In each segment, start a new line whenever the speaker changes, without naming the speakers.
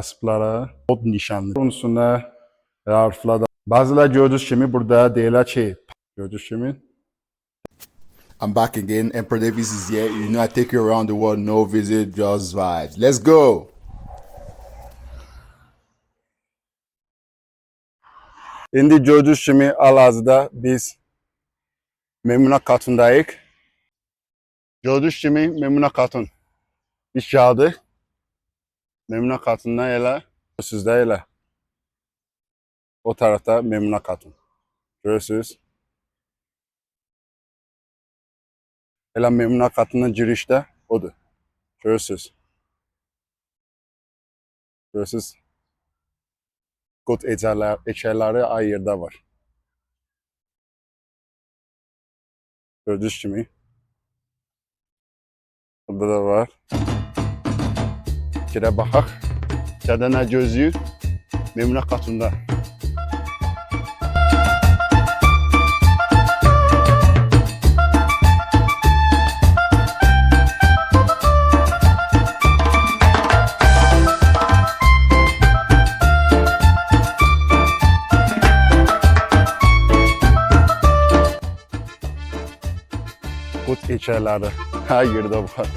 Asıplara od nişanlı. Onun üstünde harfler. Bazılar gördüğünüz gibi burada deyirlər ki, gördüğünüz gibi. I'm back again. Emperor Davis is here. You know I take you around the world. No visit, just vibes. Let's go. İndi gördüğünüz gibi hal-hazırda biz Memuna Katun'dayıq. Gördüğünüz gibi Memuna Katun. Biz gəldik. Memuna Katun'dan elə, sizdə elə. O tarafta Memuna Katun. Görürsünüz. Elə Memuna Katun'un girişdə odur. Görürsünüz. Görürsünüz. Kod eçərləri ay yerdə var. Gördüğünüz gibi. Burada da var. Kirə baxaq. İçəridə nə gözləyir? Memuna Katun'da. Kod eçərləri her yerde var.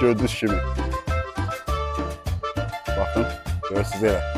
Gördüğünüz gibi. Bakın, görürsünüz elə.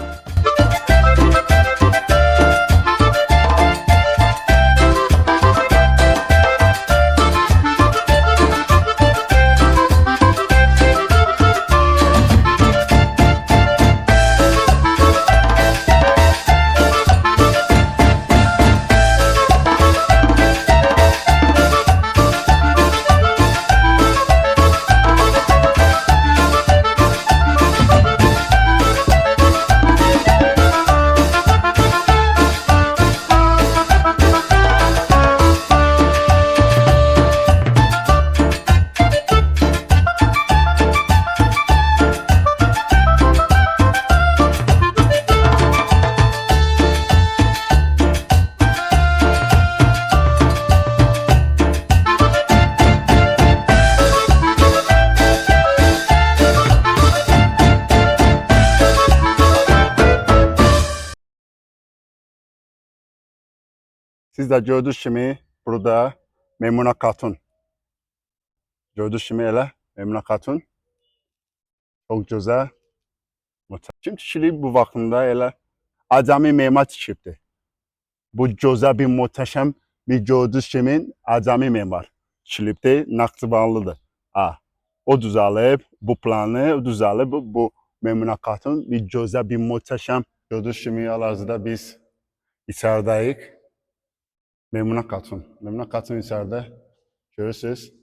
Siz de gördüğünüz gibi burada Memuna Katun. Gördüğünüz gibi elə Memuna Katun. Çok güzel. Kim tikilib bu vaxtında elə acami memar tikibdir. Bu gözəl bir muhteşem bir gördüğünüz gibi acami memar tikilibdir. Naxçıvanlıdır. O düzəlib bu planı, o düzəlib bu Memuna Katun bir gözəl bir muhteşem. Gördüğünüz gibi hal-hazırda biz içəridəyik. Memuna Katun. Memuna Katun içeride. Görürsünüz.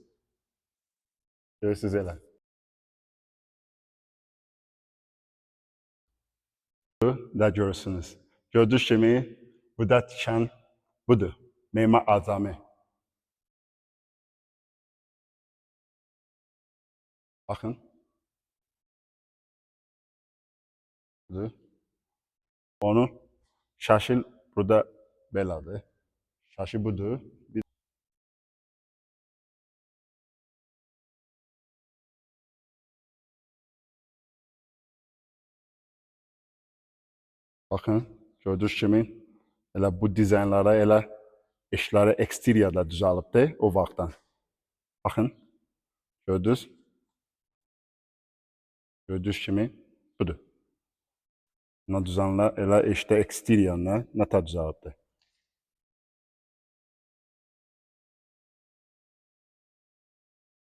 Görürsünüz elə. Da görürsünüz. Gördüğünüz gibi burada tikən budur. Memar Azami. Bakın. Budur. Onu şaşıl burada belədir. Şaşı budur. Bakın, gördüğünüz gibi elə bu dizaynlara elə işləri eksteriyada düzəlibdir o vaxtdan. Bakın, gördünüz. Gördüğünüz gibi budur. Buna düzənlər elə işdə eksteriyanla nata düzəlibdir.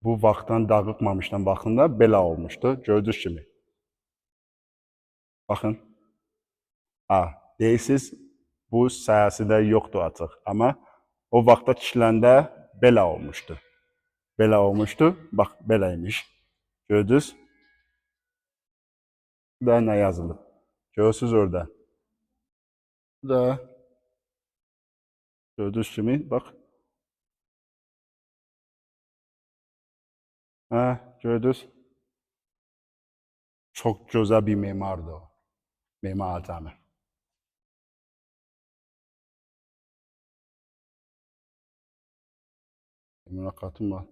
Bu vaxtdan dağıtmamışdan baxında belə olmuşdu. Gördüğünüz gibi. Bakın. Deyirsiniz, bu səhəsində yoxdur artıq. Amma o vaxtda tikiləndə belə olmuşdu. Belə olmuşdu. Bax, beləymiş. Gördünüz. Da nə yazılıb? Görürsünüz orada. Bu da gördüğünüz gibi bak. Gördünüz. Çok güzel bir mimardı o. Mimar Azami. Mülakatım var.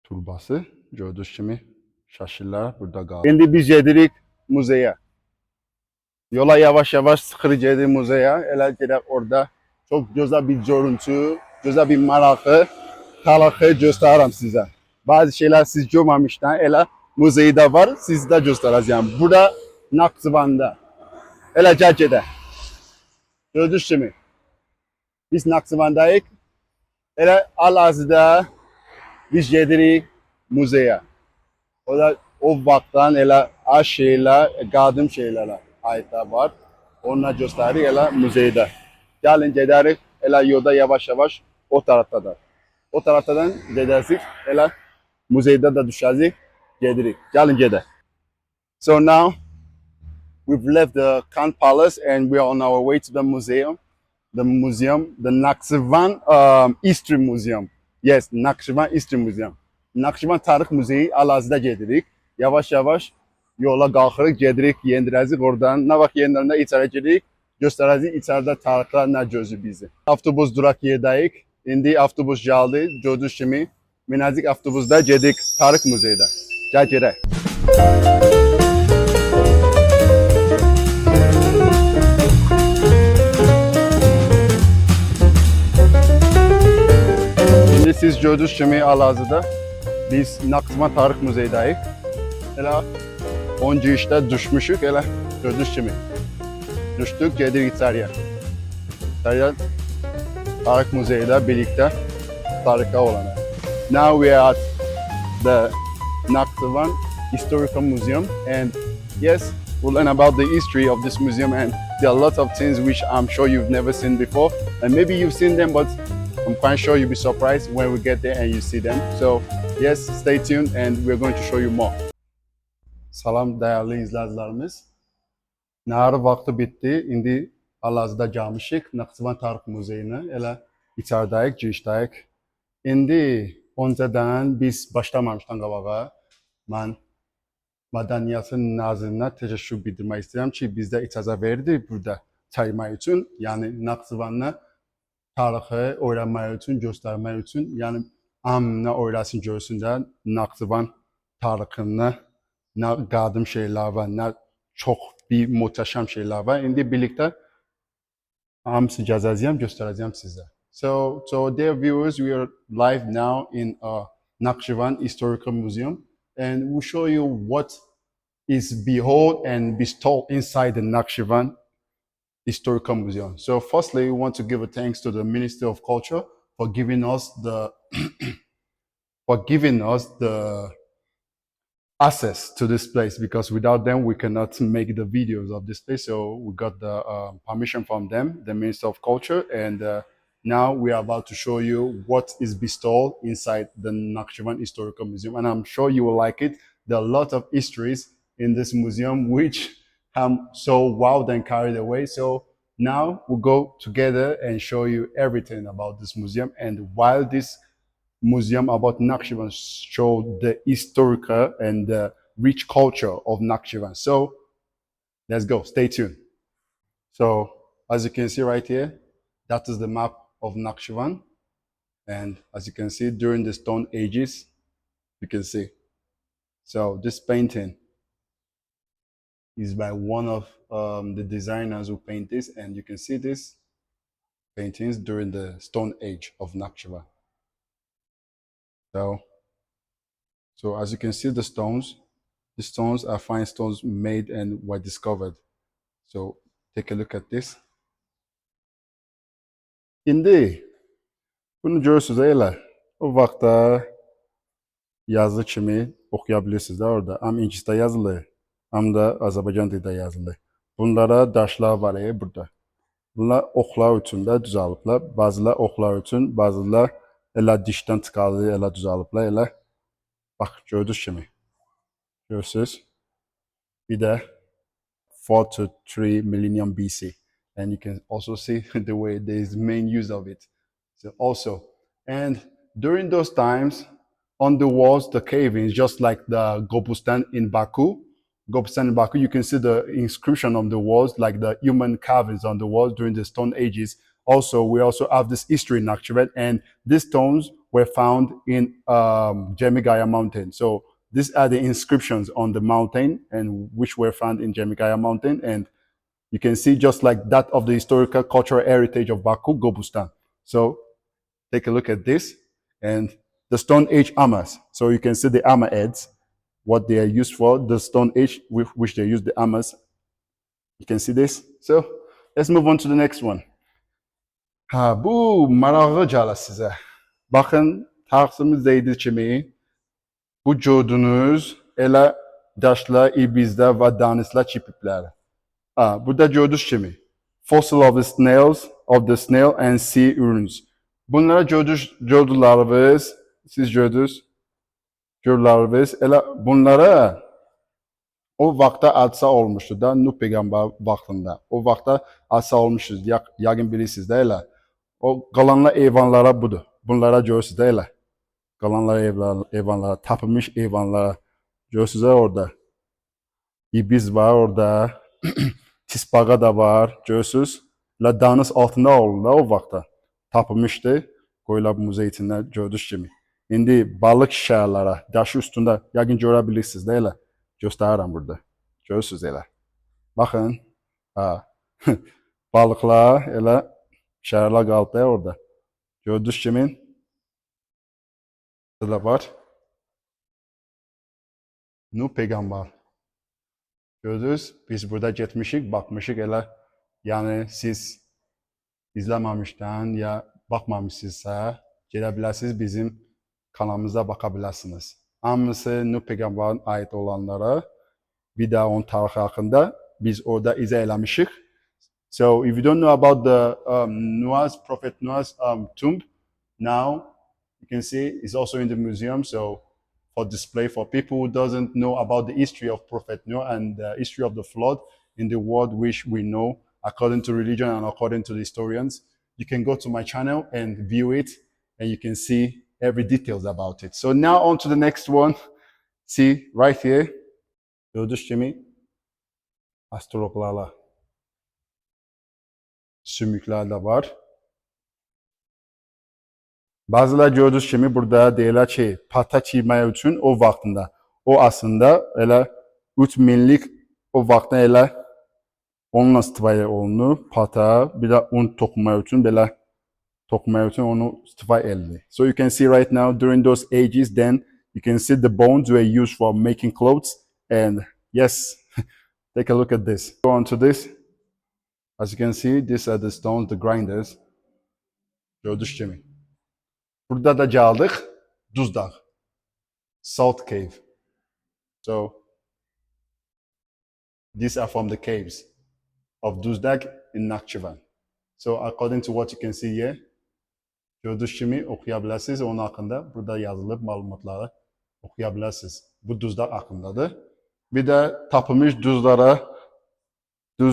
Turbası gördüğünüz gibi şaşırlar burada qaldı. İndi biz gedirik müzeye. Yola yavaş yavaş sıxır müzeye. Elə gedək orada çok güzel bir görüntü, güzel bir maraqı, tarixi göstərirəm sizə. Bazı şeyler siz görməmişdən elə muzeydə var, sizdə göstərəcəm. Burada Naxçıvanda. Elə gəl gedək. Gördünüz kimi biz Naxçıvandayıq. Elə hal-hazırda biz gedirik muzeye. O da o vaxtdan elə az şeylər, qadim şeylərə aidlər var. Onlar göstərir elə muzeydə. Gəlin gedərik, elə yolda yavaş-yavaş o tərəfdə. O taraftan gedərsik, elə muzeydə də düşəcək, gedirik. Gəlin gedək. So now we've left the Khan Palace and we are on our way to the museum. The Naxçıvan History Museum. Yes, Naxçıvan History Museum. Naxçıvan Tarix Muzeyi hal-hazırda gedirik. Yavaş-yavaş yola qalxırıq, gedirik, yendirəcək oradan. Nə vaxt yendirəndə içəri gedirik, göstərəcək içəridə tarixlər nə gözü bizi. Avtobus duraq yerdəyik. İndi avtobus gəldi. Gördüyünüz kimi minəcək avtobusda gedik Tarix Muzeydə. Gəl gedək. İndi siz gördüyünüz kimi hal-hazırda biz Naxçıvan Tarix Muzeydəyik. Elə 10 girişdə düşmüşük, elə gördüyünüz kimi. Düşdük, gedirik içəriyə. İçəriyə Tarix Muzeydə birlikdə tarixə olanı. Now we are at the Naxçıvan Historical Museum and yes, we'll learn about the history of this museum and there are lots of things which I'm sure you've never seen before and maybe you've seen them but I'm quite sure you'll be surprised when we get there and you see them. So yes, stay tuned and we're going to show you more. Salam değerli izləyicilərimiz. Nahar vaxtı bitdi. İndi hal-hazırda gəlmişik Naxçıvan Tarix Muzeyinə. Elə içəridəyik, girişdəyik. İndi öncədən biz başlamamışdan qabağa mən Mədəniyyətin Nazirinə təşəkkür bildirmək istəyirəm ki, bizdə icazə verdi burada çaymaq üçün, yəni Naxçıvanı tarixi öyrənmək üçün, göstərmək üçün, yəni hamına öyrəsin görsün də Naxçıvan tarixini, nə qadim şeylər var, nə çox bir möhtəşəm şeylər var. İndi birlikdə hamısı gəzəcəyəm, göstərəcəm sizə. So dear viewers, we are live now in Naxçıvan Historical Museum and we'll show you what is behold and bestowed inside the Naxçıvan Historical Museum. So firstly, we want to give a thanks to the Ministry of Culture for giving us the access to this place because without them we cannot make the videos of this place. So we got the permission from them, the Minister of Culture, and now we are about to show you what is bestowed inside the Naxçıvan Historical Museum, and I'm sure you will like it. There are a lot of histories in this museum which I'm so wild and carried away. So now we'll go together and show you everything about this museum. And while this museum about Naxçıvan show the historical and the rich culture of Naxçıvan. So let's go, stay tuned. So as you can see right here, that is the map of Naxçıvan. And as you can see, during the Stone Ages, you can see. So this painting is by one of the designers who paint this, and you can see these paintings during the Stone Age of Naxçıvan. So as you can see, the stones are fine stones made and were discovered. So take a look at this. İndi bunu görürsünüz elə. O vaxtda yazı kimi oxuya bilirsiniz də orada. Həm ingiliscə yazılı, həm də Azərbaycan dilində yazılı. Bunlara daşlar var burada. Bunlar oxlar üçün də düzəldiblər. Bazılar oxlar üçün, bazılar elə dişdən çıxardı, elə düzəldiblər, elə. Bax, gördüyünüz kimi. Görürsünüz. Bir də 4 to 3 millennium BC. And you can also see the way there is main use of it. So also, and during those times, on the walls, the cave-ins, just like the Gobustan in Baku, you can see the inscription on the walls, like the human carvings on the walls during the Stone Ages. Also, we also have this history in Naxçıvan, and these stones were found in Gemigaya Mountain. So these are the inscriptions on the mountain and which were found in Cemigaya mountain. And you can see just like that of the historical cultural heritage of Baku, Gobustan. So take a look at this and the Stone Age armors. So you can see the armor heads, what they are used for, the Stone Age with which they use the armors. You can see this. So let's move on to the next one. Ha, bu marağı cala size. Bakın Taksim Zeydi çimi. Bu gördüğünüz elə daşlar, ibizlər və danizlər çipibləri. Ha, burada gördüğünüz kimi fossil of the snail and sea urns. Bunlara gördüləriniz, siz gördünüz, elə bunlara o vaxtda hadisa olmuşdu da Nuh peyğəmbər vaxtında. O vaxtda hadisa olmuşdu. Yəqin bilirsiniz də elə. O qalanlar eyvanlara budur. Bunlara görürsünüz də elə. Qalanlar eyvanlara, tapılmış eyvanlara. Görürsünüz orada. İbiz var orada. Tisbağa da var. Görürsünüz. La deniz altında oldu o vaxtda. Tapılmışdı. Qoyulab muzey içində gördüyünüz kimi. İndi balıq şəhərlərə, daşı üstündə yəqin görə bilirsiniz də elə. Göstərirəm burada. Görürsünüz elə. Baxın. Ha. Balıqlar elə şəhərlər qalıb da orada. Gördüyünüz kimi da var. Nuh peyğəmbər. Gördünüz, biz burada getmişik, bakmışık elə. Yəni siz izləməmişdən ya baxmamışsınızsa, gedə bilərsiniz bizim kanalımıza baxa bilərsiniz. Hamısı Nuh peyğəmbərin aid olanlara, bir də onun tarixi haqqında biz orada izah eləmişik. So if you don't know about the Prophet Noah's tomb, now you can see it's also in the museum. So for display for people who doesn't know about the history of Prophet Noah and the history of the flood in the world which we know according to religion and according to the historians, you can go to my channel and view it and you can see every details about it. So now on to the next one. See right here. Gördüğünüz kimi astrologlarla sümükler de var. Bazılar gördüğünüz kimi burada deyirlər ki, pata çiğməyə üçün o vaxtında, o aslında elə 3 minlik o vaxtda elə onunla istifadə olunur, pata, bir də un toxunmaq üçün belə toxunmaq üçün onu istifadə edilir. So you can see right now during those ages then you can see the bones were used for making clothes and yes, take a look at this. Go on to this. As you can see, these are the stones, the grinders. Gördüğünüz kimi. Burada da gəldik, Duzdağ, Salt Cave. So, these are from the caves of Duzdağ in Nakhchivan. So, according to what you can see here, gördüğünüz kimi oxuya bilərsiniz, onun haqqında burada yazılıb məlumatları oxuya bilərsiniz. Bu Duzdağ haqqındadır. Bir də tapılmış düz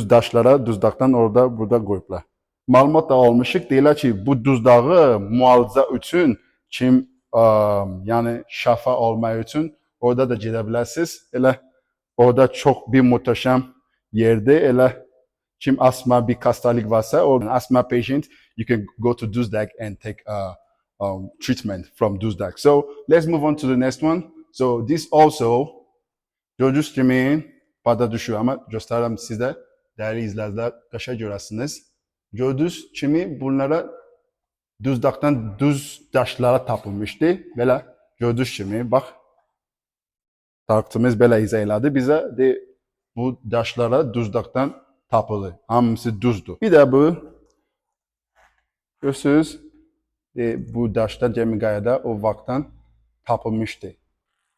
daşlara, Duzdağdan orada, burada qoyublar. Məlumat da almışıq, deyirlər ki, bu Duzdağı müalicə üçün, kim yəni şəfa olmaq üçün orada da gedə bilərsiniz. Elə orada çox bir möhtəşəm yerdir. Elə kim asma bir xəstəlik varsa, or asthma patient, you can go to Duzdağ and take treatment from Duzdağ. So let's move on to the next one. So this also gördüyünüz kimi pada düşüyor ama göstərirəm sizə, dəyərli izləyicilər, qəşəng görəsiniz. Gördüğünüz kimi bunlara Duzdağdan düz daşlara tapılmışdı. Belə gördüğünüz kimi bax tarixçimiz belə izah elədi bizə. Bu daşlara Duzdağdan tapılır. Hamısı düzdür. Bir də bu görürsünüz bu daşlar Cemigaya'da o vaxtdan tapılmışdı.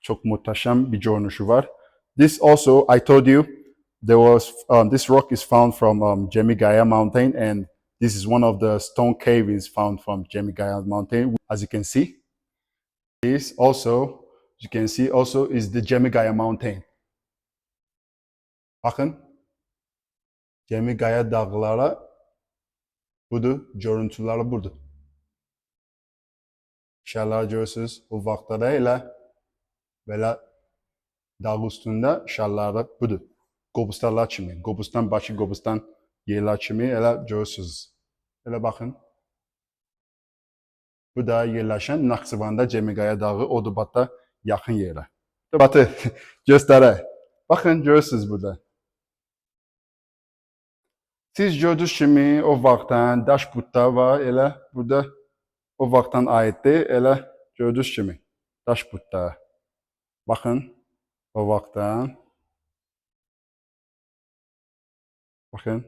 Çok möhtəşəm bir görünüşü var. This also I told you there was this rock is found from Cemigaya mountain and this is one of the stone caves found from Cemigaya mountain. As you can see, this also, you can see also is the Cemigaya mountain. Bakın, Cemigaya dağları budur, görüntüleri budur. Şəhərlər görürsünüz, o vaxtlarda elə belə dağ üstündə şəhərləri budur. Qobustanlar kimi, Qobustan, Bakı, Qobustan yerler kimi elə görürsünüz. Elə baxın. Bu da yerləşən Naxçıvanda Cemigaya dağı Odubatda yaxın yerə. Batı göstereyim. Bakın görürsünüz burada. Siz gördünüz kimi o vaxtdan daş butta var elə burada o vaxtdan aiddir elə gördünüz kimi daş butta. Bakın o vaxtdan bakın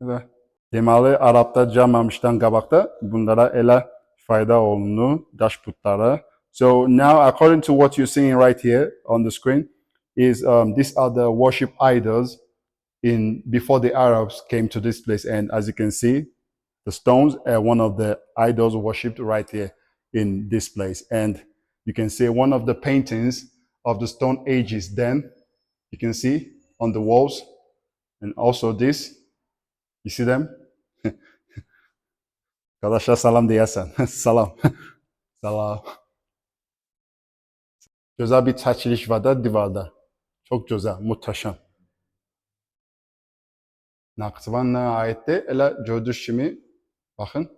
elə. Deməli Arabda cəmamışdan qabaqda bunlara elə fayda olunur daş butlara. So now according to what you're seeing right here on the screen is these are the worship idols in before the Arabs came to this place, and as you can see the stones are one of the idols worshipped right here in this place. And you can see one of the paintings of the Stone Ages then you can see on the walls, and also this you see them. Arkadaşlar salam diyersen. Salam. Salam. Güzel bir çəkiliş var da divarda. Çok güzel, muhteşem. Nakçıvan'a aittir. Elə gördüyünüz kimi bakın.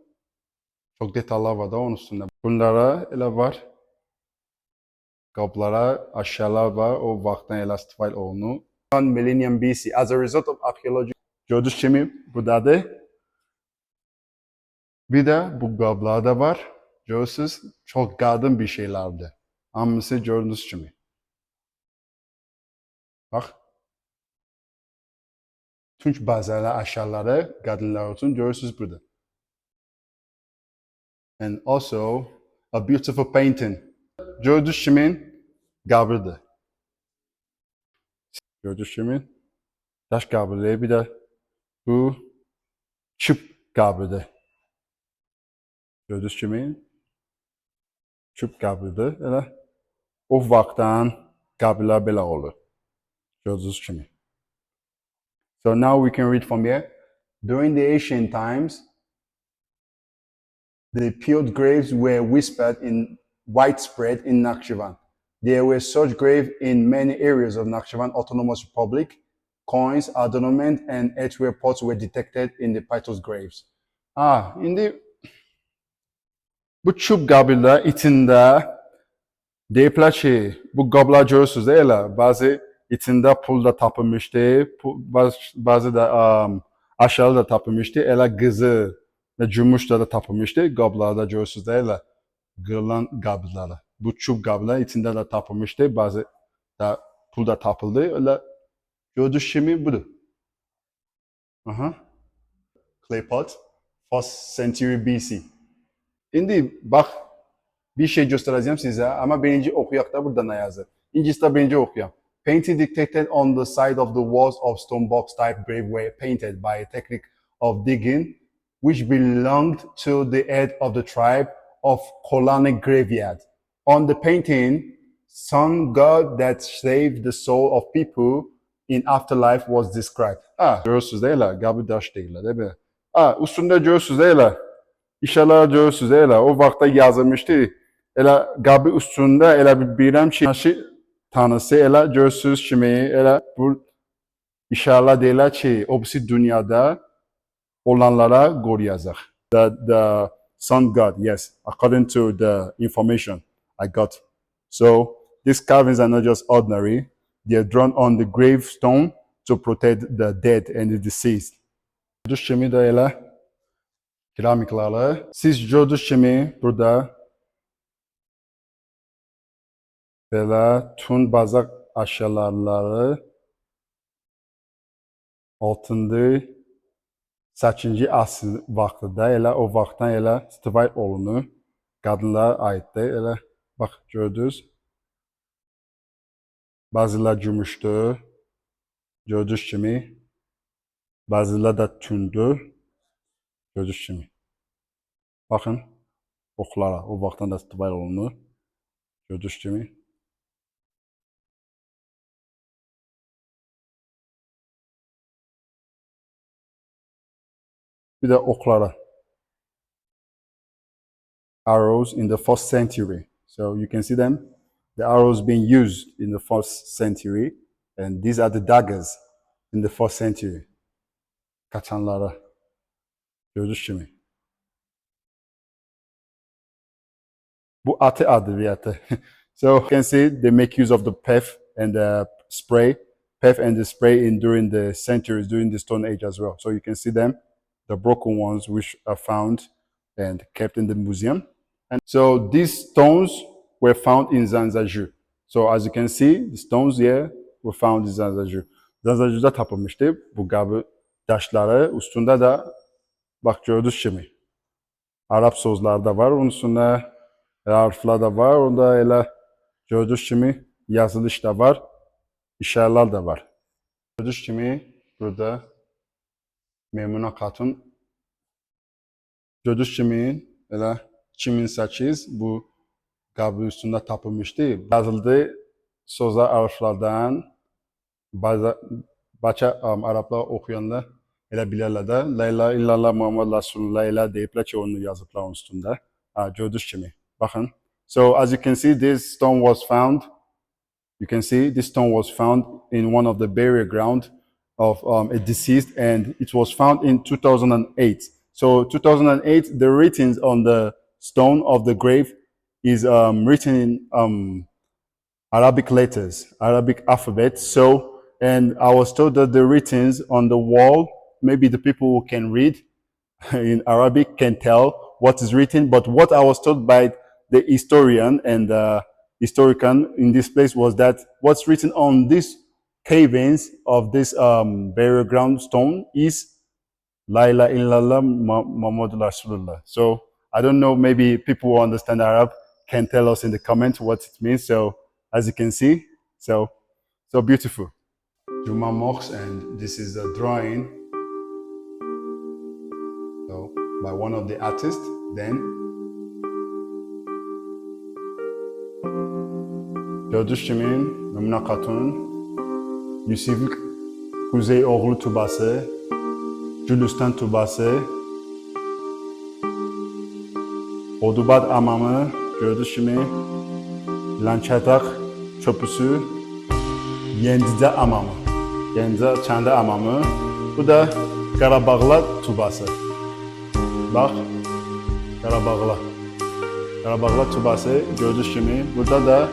Çok detallar var da onun üstünde. Bunlara elə var. Qablara, aşağılar var. O vaxtdan elə istifadə olunur. 1 millennium BC. As a result of archaeology. Gördüyünüz kimi buradadır. Bir de bu qablarda var. Görürsünüz çok qadın bir şeylerdi. Hamısı gördüğünüz kimi. Bak. Tunç bazarlar aşağıları qadınlar üçün görürsünüz burada. And also a beautiful painting. Gördüğünüz kimi qabrıdır. Gördüğünüz kimi daş qabrıdır. Bir de bu küp qabrıdır. Gördüğünüz kimi küp qabrıdır. Elə o vaxtdan qabrlar belə olur. Gördüğünüz kimi. So now we can read from here. During the ancient times, the peeled graves were whispered in widespread in Nakhchivan. There were such graves in many areas of Nakhchivan Autonomous Republic. Coins, adornment, and earthenware pots were detected in the Pythos graves. Şimdi bu çub qabırlar içində deyiblər ki, bu qablar görürsünüz də elə, bazı içində pul da tapılmışdı, bazı da aşağı da tapılmışdı, elə qızı ve gümüş da tapılmışdı, qablarda görürsünüz də elə qırılan qabları. Bu çub qablar içində də tapılmışdı, bazı da pul da tapıldı, elə gördüyünüz kimi budur. Clay pot, 1st century BC. Şimdi bak bir şey göstereceğim size ama birinci okuyaq da burada ne yazır. İncisi de birinci okuyaq. Painting dictated on the side of the walls of stone box type grave were painted by a technique of digging which belonged to the head of the tribe of colonic graveyard. On the painting, sun god that saved the soul of people in afterlife was described. Görürsünüz değil mi? Qabı daş deyirlər, değil mi? Üstündə görürsünüz değil mi? İşalar görürsünüz elə o vaxtda yazılmışdı. Elə qabı üstündə elə bilirəm ki, tanrısı elə görürsünüz kimi elə bu işarlar deyirlər ki, o birisi dünyada olanlara qoruyacaq. The sun god, yes, according to the information I got. So these carvings are not just ordinary. They are drawn on the gravestone to protect the dead and the deceased. Gördüyünüz kimi də elə keramikları. Siz gördüyünüz kimi burada belə tun bazaq aşılarları 6-cı 8-ci əsr vaxtında elə o vaxtdan elə istifadə olunur. Qadınlara aiddir. Elə bax gördünüz. Bazılar gümüşdür. Gördüyünüz kimi. Bazılar da tündür. Gördüyünüz kimi. Baxın oxlara o vaxtdan da istifadə olunur. Gördüyünüz kimi. Bir de oklara. Arrows in the 1st century. So you can see them. The arrows being used in the 1st century. And these are the daggers in the 1st century. Kaçanlara. Gördüyünüz kimi. Bu atı adı bir atı. So you can see they make use of the pef and the spray, pef and the spray in during the centuries, during the Stone Age as well. So you can see them, the broken ones which are found and kept in the museum. And so these stones were found in Zanzaju. So as you can see, the stones here were found in Zanzaju. Zanzaju'da tapılmıştı bu qabı daşları. Üstündə də bax gördüyünüz kimi Arap sözləri də var. Onun üstündə harflər də var. Onda elə gördüyünüz kimi yazılış da var, işarələr də var. Gördüyünüz kimi burada Memuna Xatun. Gördüyünüz kimi elə 2008 bu qabı üstündə tapılmışdı. Yazıldı sözlər harflərdən. Başqa Arablar oxuyanda elə bilərlər də La ilahe illallah Muhammed Rasulullah elə deyiblər ki, onu yazıblar onun üstündə. Gördüyünüz kimi. Baxın. So as you can see, this stone was found. You can see this stone was found in one of the burial ground of a deceased, and it was found in 2008. So 2008, the writings on the stone of the grave is written in Arabic letters, Arabic alphabet. So, and I was told that the writings on the wall, maybe the people who can read in Arabic can tell what is written, but what I was told by the historian and the historian in this place was that what's written on these cave-ins of this burial ground stone is La ilaha illallah Muhammadur Rasulullah. So I don't know, maybe people who understand Arab can tell us in the comments what it means. So as you can see, so beautiful. Juma Mox, and this is a drawing so by one of the artists. Then gördüğünüz kimi Memuna Xatun, Yusiflik Kuzey Oğlu Tubası, Gülistan Tubası, Odubat Amamı, gördüğünüz kimi Lançatak Çöpüsü, Yendidə Amamı, Yendidə Çəndə Amamı. Bu da Qarabağlar Tubası. Bax, Qarabağlar Tubası gördüğünüz kimi. Burada da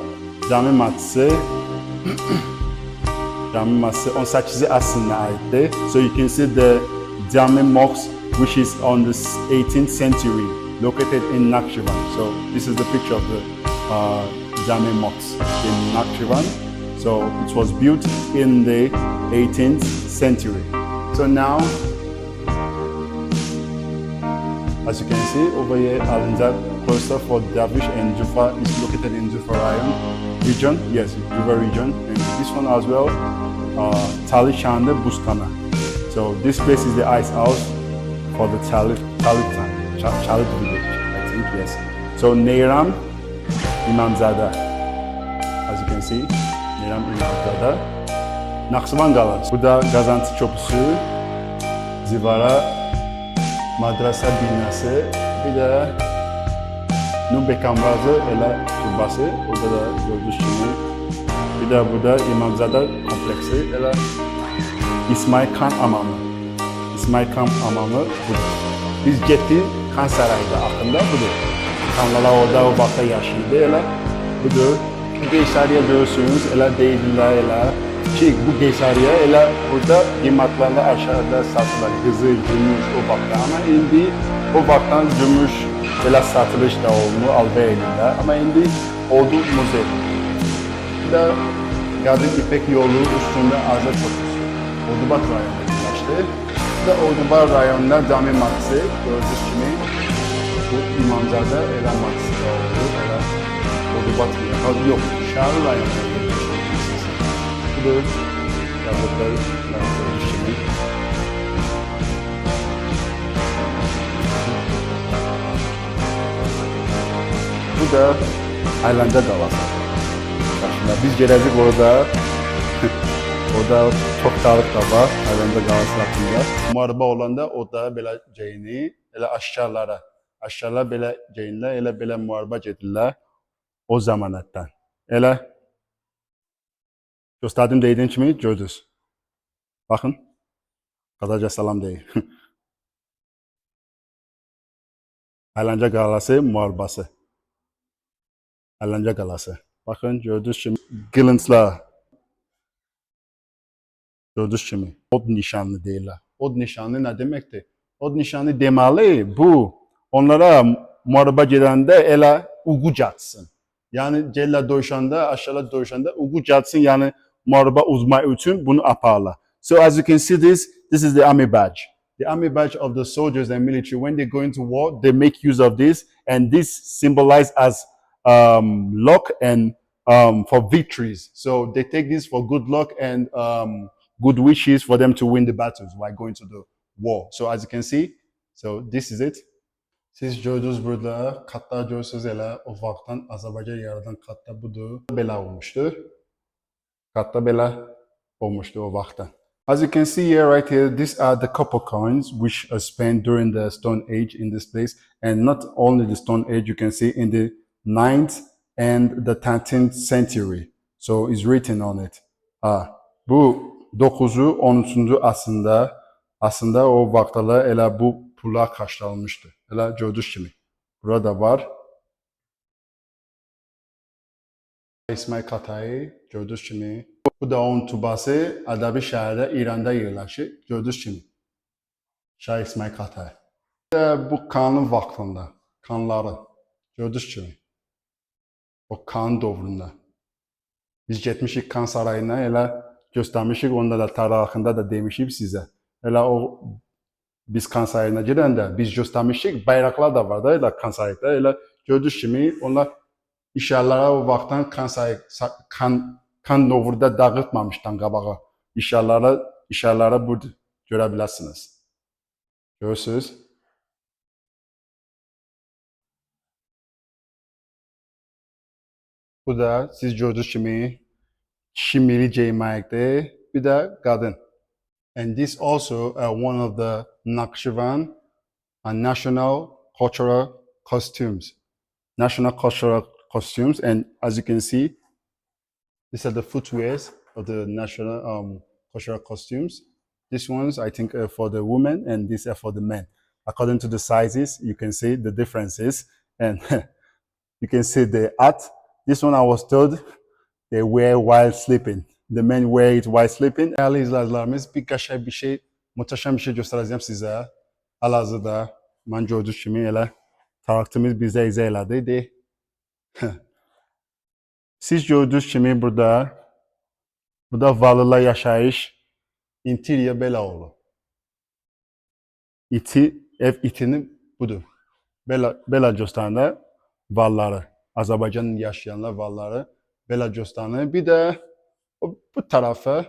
Cami Matısı. Cami Matısı 18. əsrinə aiddir. So you can see the Cami Mosque, which is on the 18th century, located in Nakhchivan. So this is the picture of the Jami Mosque in Nakhchivan. So it was built in the 18th century. So now, as you can see over here, Alınca cloister for Dervish and Jufa is located in Jufa region. Yes, Jufa region. And this one as well, Tali Chande Bustana. So this place is the ice house for the Chalit village, I think, yes. So Neyram İmamzada, as you can see, Neyram İmamzada. Naxçıvan qalası. Bu da Qazantı Köprüsü, Zivara Madrasa binası, bir də Nubekambazı elə türbası, orada da gördüyünüz kimi. Bir də burada İmamzada kompleksi, elə İsmail Khan Amamı. İsmail Khan Amamı budur. Biz getdik Khan Sarayı'da haqqında budur. Xanlar orada o vaxtda yaşayırdı, elə budur. Bu Qeysariyə görürsünüz, elə deyirlər, elə ki, bu Qeysariyə elə burada qiymatlarla aşağıda satılır, qızıl, gümüş o vaxtda. Amma indi o vaxtdan gümüş belə satılış da olunur, aldı elində. Amma indi oldu muzey. Bu da Qadın İpek yolu üstündə Azad Köprüsü. Ordubat rayonunda yerləşdi. Bu da Ordubat rayonunda Cami Matısı, gördüyünüz kimi. Bu İmamzada elə Matısı da oldu, elə Ordubat rayonu. Yox, Şəhər rayonunda yerləşdi. Bu da yazıqlar, gördüyünüz kimi. Bu da Aylanca qalası. Biz gələcək orada. Orada çox tarix da var, Aylanca qalası haqqında. Müharibə olanda orada belə geyini, elə aşkarlar belə geyinlər, elə belə müharibə gedirlər o zamanətdən. Elə göstərdim deydiğim kimi gördünüz. Baxın, qazaca salam deyin. Aylanca qalası müharibəsi. Aylanca qalası. Bakın gördüğünüz kimi qılınclar. Gördüğünüz kimi od nişanlı deyirlər. Od nişanı nə deməkdir? Od nişanı deməli bu onlara müharibə gedəndə elə uğuc atsın. Yəni gəlirlər döyüşəndə, aşağıda döyüşəndə uğuc atsın, yəni müharibə uzmaq üçün bunu aparırlar. So as you can see this is the army badge. The army badge of the soldiers and military. When they go into war, they make use of this, and this symbolizes as luck and for victories. So they take this for good luck and good wishes for them to win the battles while going to the war. So as you can see, so this is it. Siz gördünüz burada, katlar görürsünüz elə o vaxtdan Azərbaycan yaradan katlar budur. Belə olmuşdu. Katlar belə olmuşdu o vaxtdan. As you can see here, right here, these are the copper coins which are spent during the Stone Age in this place. And not only the Stone Age, you can see in the 9th and the 13th century. So it's written on it. Bu 9-u 13-cü aslında o vaxtlar elə bu pula xərclənmişdi. Elə gördüyünüz kimi. Burada var. İsmail Xatay, gördüyünüz kimi. Bu da onun tubası Ədəbi şəhərdə İranda yerləşir. Gördüyünüz kimi. Şah İsmail Xatay. Bu kanın vaxtında, kanları. Gördüyünüz kimi. O kan dövründə. Biz getmişik kan sarayına, elə göstərmişik, onda da tarixində da demişik sizə. Elə o biz kan sarayına gedəndə biz göstərmişik, bayraqlar da var da elə kan sarayında. Elə gördüyünüz kimi onlar işarlara o vaxtdan kan dövründə dağıtmamışdan qabağa işarlara burada görə bilərsiniz. Görürsünüz? Bu da siz gördüyünüz kimi kişi milli geyinməkdir, bir də qadın. And this also one of the Nakhchivan national cultural costumes. National cultural costumes, and as you can see, these are the footwears of the national cultural costumes. These ones, I think, are for the women, and these are for the men. According to the sizes, you can see the differences, and you can see the art. This one I was told they wear while sleeping. The men wear it while sleeping. Değerli izləyicilərimiz, bir qəşəng bir şey, muhteşem bir şey göstərəcəm sizə. Hal-hazırda mən gördüyünüz kimi elə tarixçimiz bizə izah elədi. Siz gördüyünüz kimi burada varlılar yaşayış interior belə olur. Ev itinin budur. Belə göstərir varları. Azərbaycanın yaşayanlar varları belə göstərir. Bir də bu tarafı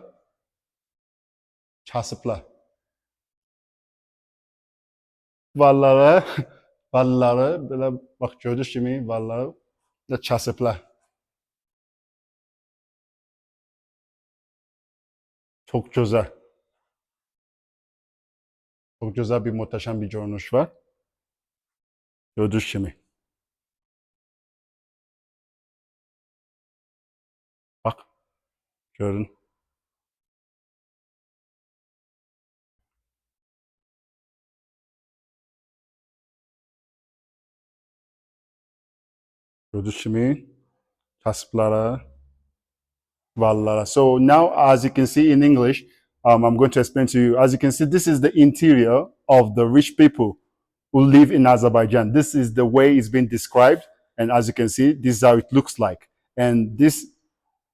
kasıblar. Varları belə bax gördüyünüz kimi varları da kasıblar. Çok güzel. Çok güzel bir muhteşem bir görünüş var. Gördüğünüz gibi. Bak. Görün. Gördüğünüz gibi. Kasıplara. Vallara. So now, as you can see in English, I'm going to explain to you. As you can see, this is the interior of the rich people who live in Azerbaijan. This is the way it's been described. And as you can see, this is how it looks like. And this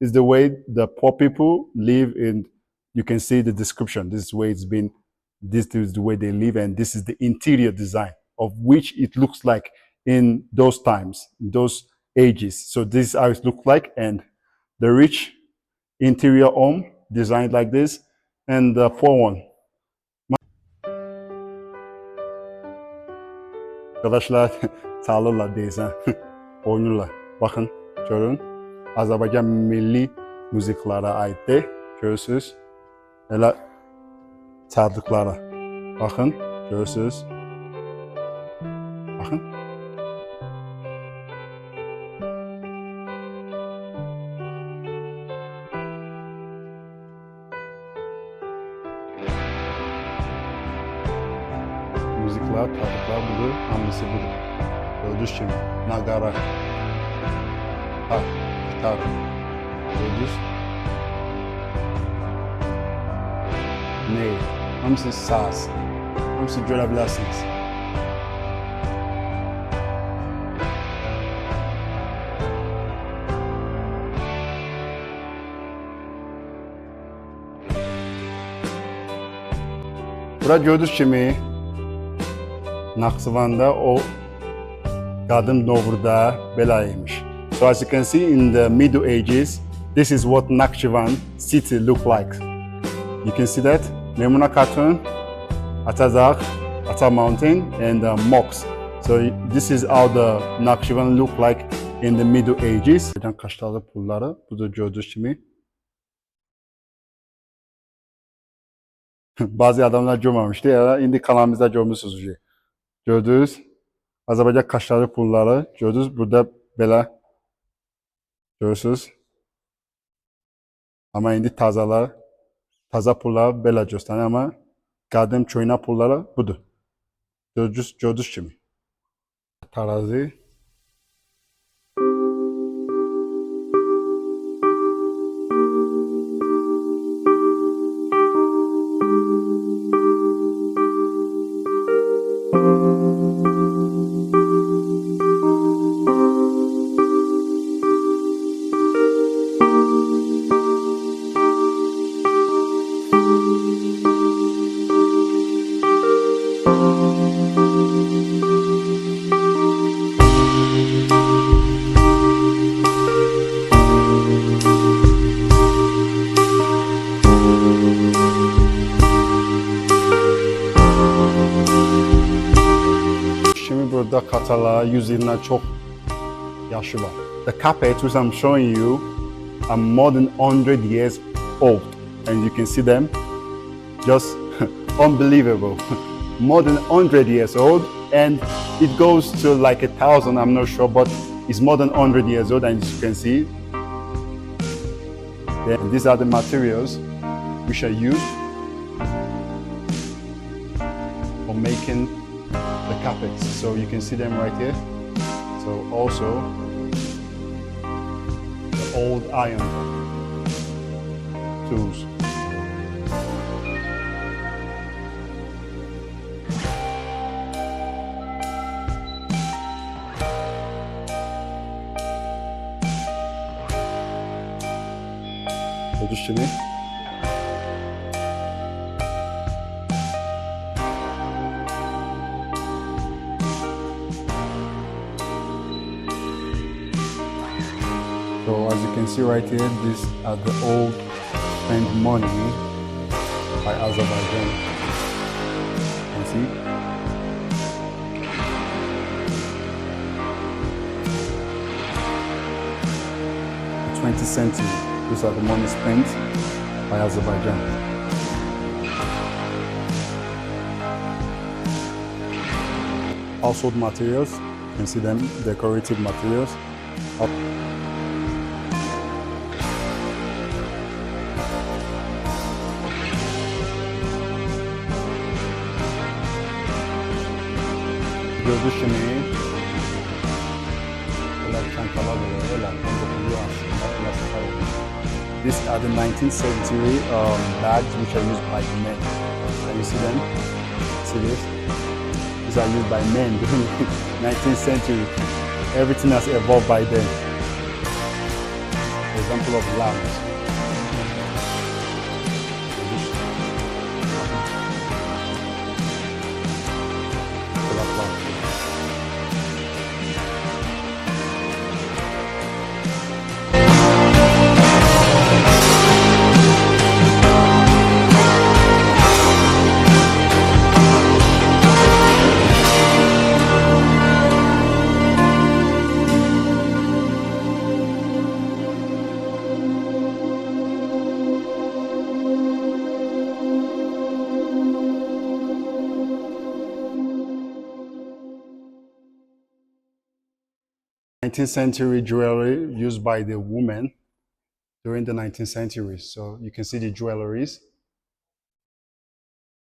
is the way the poor people live in. You can see the description. This is the way it's been. This is the way they live. And this is the interior design of which it looks like in those times, those ages. So this is how it looks like. And the rich interior home designed like this, and the poor one. Arkadaşlar çalırlar deyirsən, oynayırlar. Baxın, görün. Azərbaycan milli müziklara aiddir. Görürsünüz. Elə çaldıqları. Baxın, görürsünüz. Baxın. Müzikler, tadıklar budur, hamısı budur. Gördüğünüz gibi, nagara. atar. Gördünüz? Ney? Hamısı saz. Hamısı görə bilərsiniz. Bura gördüyünüz kimi Naxçıvanda o qadın dövrdə belə imiş. So as you can see in the Middle Ages, this is what Nakhchivan city looked like. You can see that Memuna Khatun, Atazakh, Ata Mountain, and mosques. So this is how the Nakhchivan looked like in the Middle Ages. Qaşları, pulları, bu da gördüyünüz kimi. Bazı adamlar görməmişdi, ya indi kanalımızda görmüsünüz. Gördünüz, Azərbaycan qaşları, pulları, gördünüz, burada belə görürsünüz. Amma indi taza pullar belə göstərir, amma qadın köynə pulları budur. Gördüyünüz kimi. Tarazi. Şimdi burada Qatarlara 100 ildən çox yaşı var. The carpets which I'm showing you are more than 100 years old, and you can see them, just unbelievable. More than 100 years old, and it goes to like 1,000, I'm not sure, but it's more than 100 years old, and as you can see, then these are the materials which are used for making the carpets. So you can see them right here. So also the old iron tools. Gördüğünüz gibi. So as you can see right here, these are the old spent money by Azerbaijan. You can see. The 20th century, these are the money spent by Azerbaijan. Household materials, you can see them, decorative materials. Gördüğünüz gibi böyle çantalar böyle dokunuyor aslında plastik olmuş. These are the 19th century bags which are used by men. Can you see them? See this? These are used by men during the 19th century. Everything has evolved by then. Example of lamps. Nineteenth century jewelry used by the women during the 19th century. So you can see the jewelries.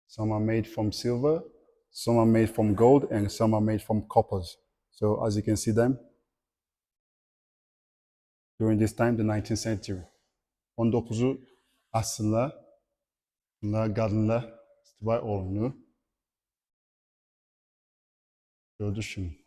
Some are made from silver, some are made from gold, and some are made from coppers. So as you can see them, during this time, the 19th century. 19. asrda bunlar qadınlar istifa olunur. Gördünüz şimdi.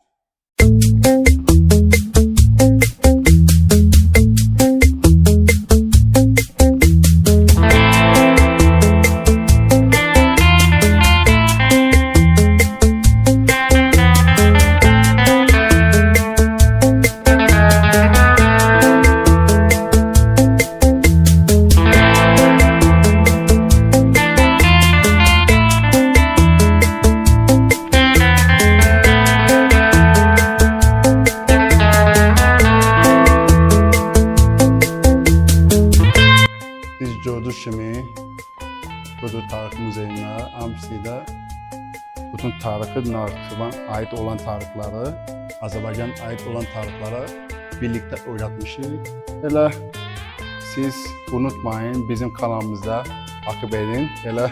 Biz gördüğünüz kimi budur tarix muzeyində hamısıyla bütün tarixi Naxçıvana ait olan tarixləri, Azərbaycana ait olan tarixləri birlikdə öyrətmişik. Elə siz unutmayın, bizim kanalımızda takip edin, elə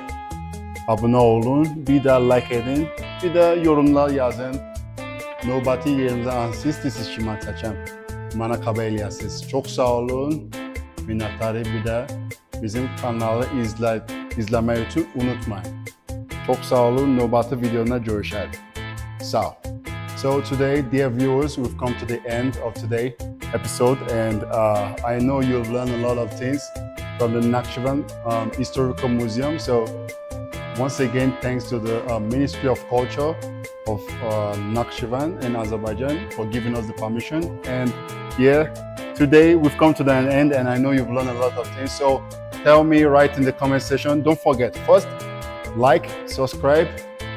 abunə olun, bir də like edin, bir də yorumlar yazın. Növbəti yerimizə hansı istəyirsiniz ki, mən çəkəm, mənə xəbər eləyəsiniz. Çox sağ olun, minnətdarım, bir də bizim kanalı izləmək üçün unutmayın. Çok sağ olun. Növbəti videoda görüşərik. Sağ ol. So today, dear viewers, we've come to the end of today's episode, and I know you've learned a lot of things from the Nakhchivan Historical Museum. So once again, thanks to the Ministry of Culture of Nakhchivan in Azerbaijan for giving us the permission. And yeah, today we've come to the end, and I know you've learned a lot of things. So tell me right in the comment section. Don't forget, first, like, subscribe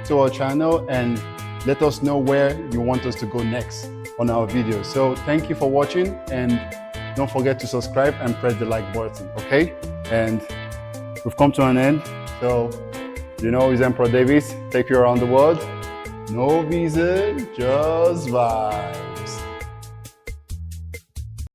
to our channel, and let us know where you want us to go next on our videos. So thank you for watching, and don't forget to subscribe and press the like button, okay? And we've come to an end. So, you know, it's Emperor Davis. Take you around the world. No visa, just vibes.